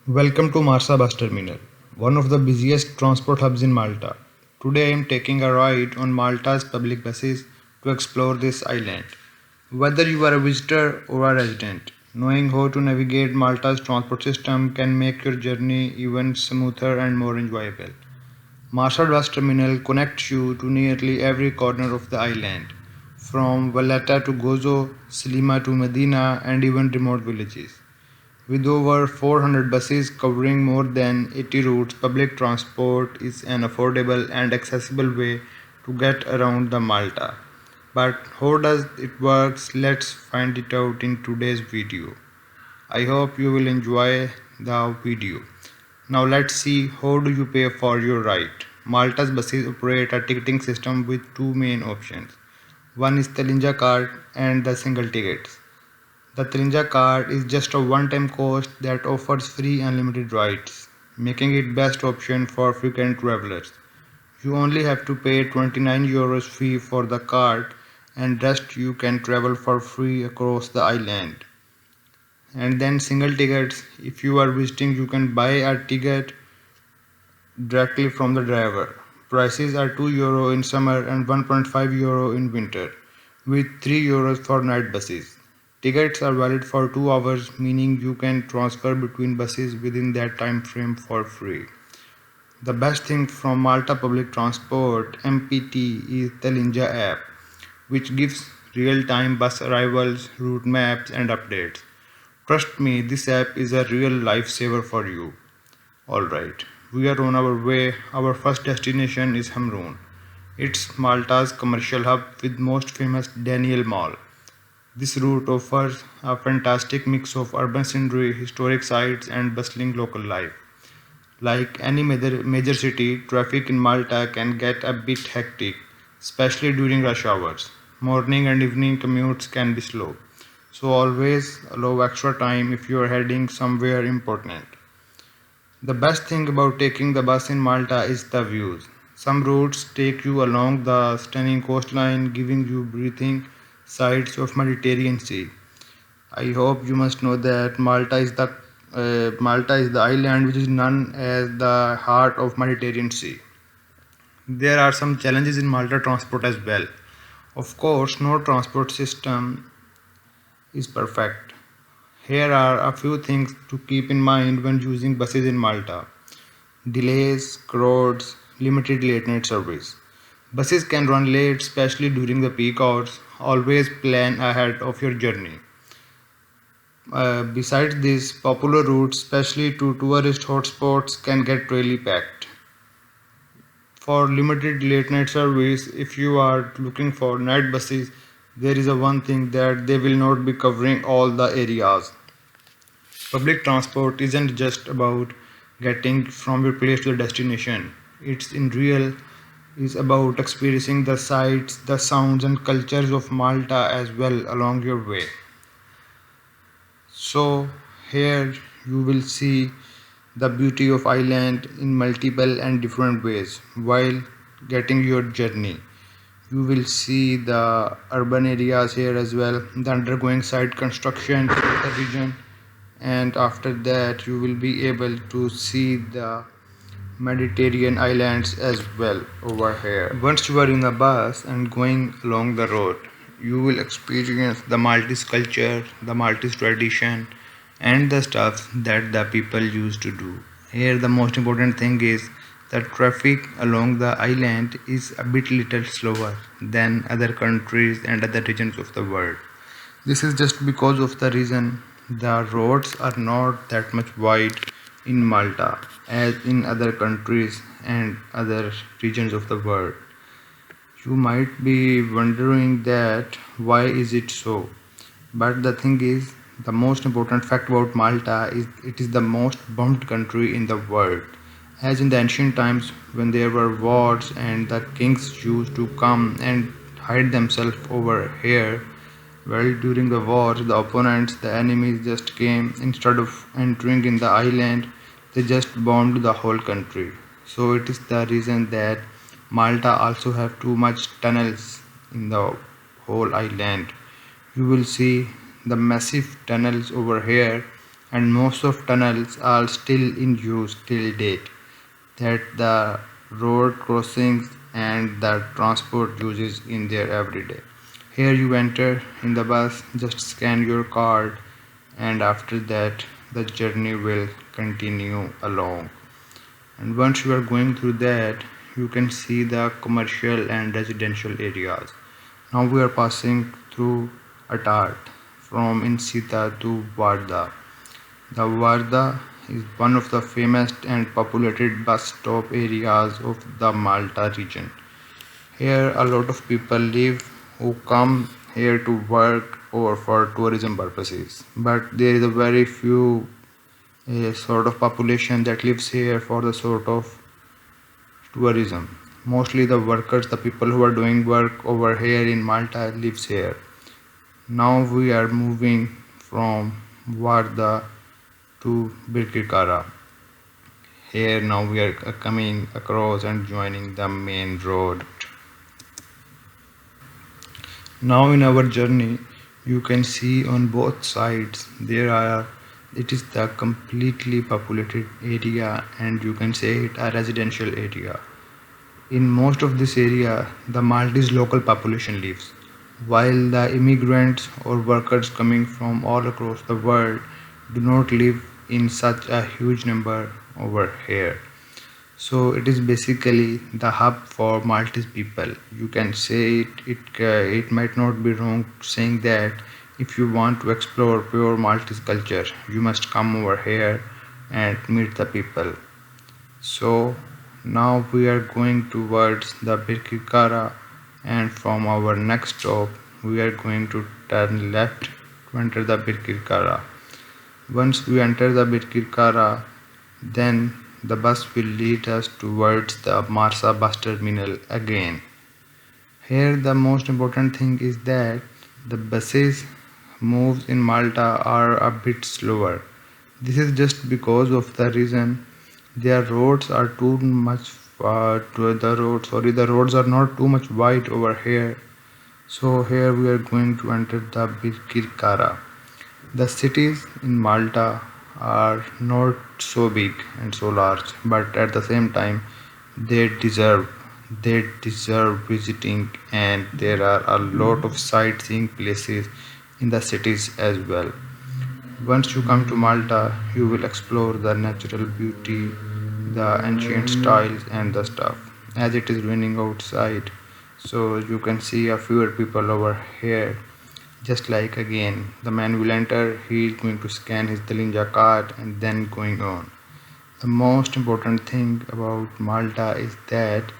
Welcome to Marsa Bus Terminal, one of the busiest transport hubs in Malta. Today I am taking a ride on Malta's public buses to explore this island. Whether you are a visitor or a resident, knowing how to navigate Malta's transport system can make your journey even smoother and more enjoyable. Marsa Bus Terminal connects you to nearly every corner of the island, from Valletta to Gozo, Slima to Medina, and even remote villages. With over 400 buses covering more than 80 routes, public transport is an affordable and accessible way to get around the Malta. But how does it work? Let's find it out in today's video. I hope you will enjoy the video. Now let's see how do you pay for your ride. Malta's buses operate a ticketing system with two main options. One is TALLINJA card and the single tickets. The TALLINJA card is just a one-time cost that offers free unlimited rides, making it best option for frequent travelers. You only have to pay 29 euros fee for the card and rest you can travel for free across the island. And then single tickets, if you are visiting you can buy a ticket directly from the driver. Prices are 2 euro in summer and 1.5 euro in winter, with 3 euros for night buses. Tickets are valid for 2 hours, meaning you can transfer between buses within that time frame for free. The best thing from Malta Public Transport (MPT) is the TALLINJA app, which gives real-time bus arrivals, route maps, and updates. Trust me, this app is a real lifesaver for you. Alright, we are on our way. Our first destination is Hamroon. It's Malta's commercial hub with most famous Daniel Mall. This route offers a fantastic mix of urban scenery, historic sites, and bustling local life. Like any major city, traffic in Malta can get a bit hectic, especially during rush hours. Morning and evening commutes can be slow, so always allow extra time if you are heading somewhere important. The best thing about taking the bus in Malta is the views. Some routes take you along the stunning coastline, giving you breathing sights of Mediterranean Sea. I hope you must know that Malta is the island which is known as the heart of Mediterranean Sea. There are some challenges in Malta transport as well. Of course, no transport system is perfect. Here are a few things to keep in mind when using buses in Malta. Delays, crowds, limited late night service. Buses can run late, especially during the peak hours. Always plan ahead of your journey. Besides this, popular routes, especially to tourist hotspots, can get really packed. For limited late night service, if you are looking for night buses, there is a one thing that they will not be covering all the areas. Public transport isn't just about getting from your place to the destination. It's in real is about experiencing the sights, the sounds and cultures of Malta as well along your way. So here you will see the beauty of island in multiple and different ways while getting your journey. You will see the urban areas here as well, the undergoing site construction in the region, and after that you will be able to see the Mediterranean islands as well over here. Once you are in a bus and going along the road, you will experience the Maltese culture, the Maltese tradition, and the stuff that the people used to do. Here, the most important thing is that traffic along the island is a bit little slower than other countries and other regions of the world. This is just because of the reason the roads are not that much wide in Malta as in other countries and other regions of the world. You might be wondering that why is it so? But the thing is, the most important fact about Malta is it is the most bombed country in the world. As in the ancient times when there were wars and the kings used to come and hide themselves over here, well, during the wars, the opponents, the enemies just came instead of entering in the island, they just bombed the whole country. So it is the reason that Malta also have too much tunnels in the whole island. You will see the massive tunnels over here and most of tunnels are still in use till date. That the road crossings and the transport uses in their everyday. Here you enter in the bus, just scan your card, and after that the journey will continue along. And once you are going through that, you can see the commercial and residential areas. Now we are passing through Atart from Insita to Varda. The Varda is one of the famous and populated bus stop areas of the Malta region. Here a lot of people live who come here to work or for tourism purposes. But there is a very few sort of population that lives here for the sort of tourism. Mostly the workers, the people who are doing work over here in Malta lives here. Now we are moving from Varda to Birkirkara. Here now we are coming across and joining the main road. Now in our journey you can see on both sides it is the completely populated area, and you can say it a residential area. In most of this area the Maltese local population lives, while the immigrants or workers coming from all across the world do not live in such a huge number over here. So it is basically the hub for Maltese people. You can say it might not be wrong saying that if you want to explore pure Maltese culture, you must come over here and meet the people. So now we are going towards the Birkirkara, and from our next stop we are going to turn left to enter the Birkirkara. Once we enter the Birkirkara, then the bus will lead us towards the Marsa bus terminal again. Here the most important thing is that the buses moves in Malta are a bit slower. This is just because of the reason their roads are too much the roads are not too much wide over here. So here we are going to enter the Birkirkara. The cities in Malta are not so big and so large, but at the same time they deserve visiting, and there are a lot of sightseeing places in the cities as well. Once you come to Malta, you will explore the natural beauty, the ancient styles and the stuff. As it is raining outside, so you can see a fewer people over here. Just like again, the man will enter, he is going to scan his TALLINJA card and then going on. The most important thing about Malta is that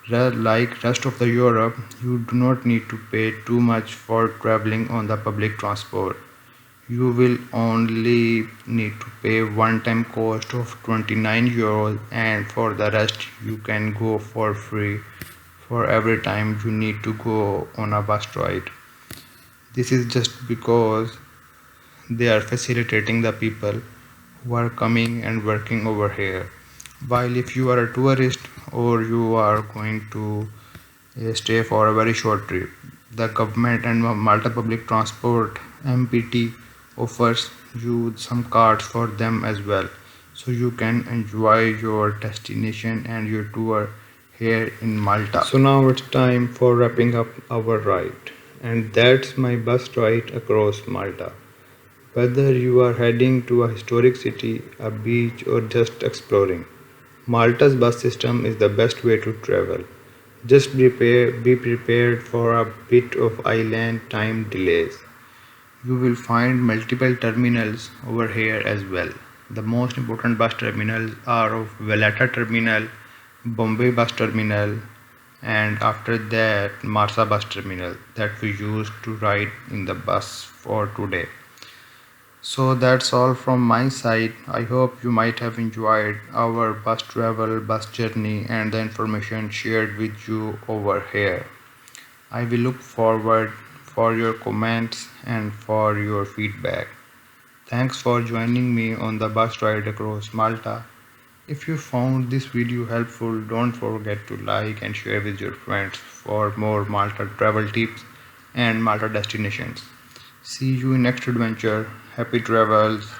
like rest of the Europe, you do not need to pay too much for traveling on the public transport. You will only need to pay one-time cost of 29 euros, and for the rest you can go for free for every time you need to go on a bus ride. This is just because they are facilitating the people who are coming and working over here. While if you are a tourist or you are going to stay for a very short trip, the government and Malta Public Transport MPT offers you some cards for them as well, so you can enjoy your destination and your tour here in Malta. So now it's time for wrapping up our ride, and that's my bus ride across Malta. Whether you are heading to a historic city, a beach, or just exploring, Malta's bus system is the best way to travel. Just be prepared for a bit of island time delays. You will find multiple terminals over here as well. The most important bus terminals are of Valletta Terminal, Bombay Bus Terminal, and after that Marsa Bus Terminal that we used to ride in the bus for today. So that's all from my side. I hope you might have enjoyed our bus travel, bus journey, and the information shared with you over here. I will look forward for your comments and for your feedback. Thanks for joining me on the bus ride across Malta. If you found this video helpful, don't forget to like and share with your friends for more Malta travel tips and Malta destinations. See you in next adventure. Happy travels.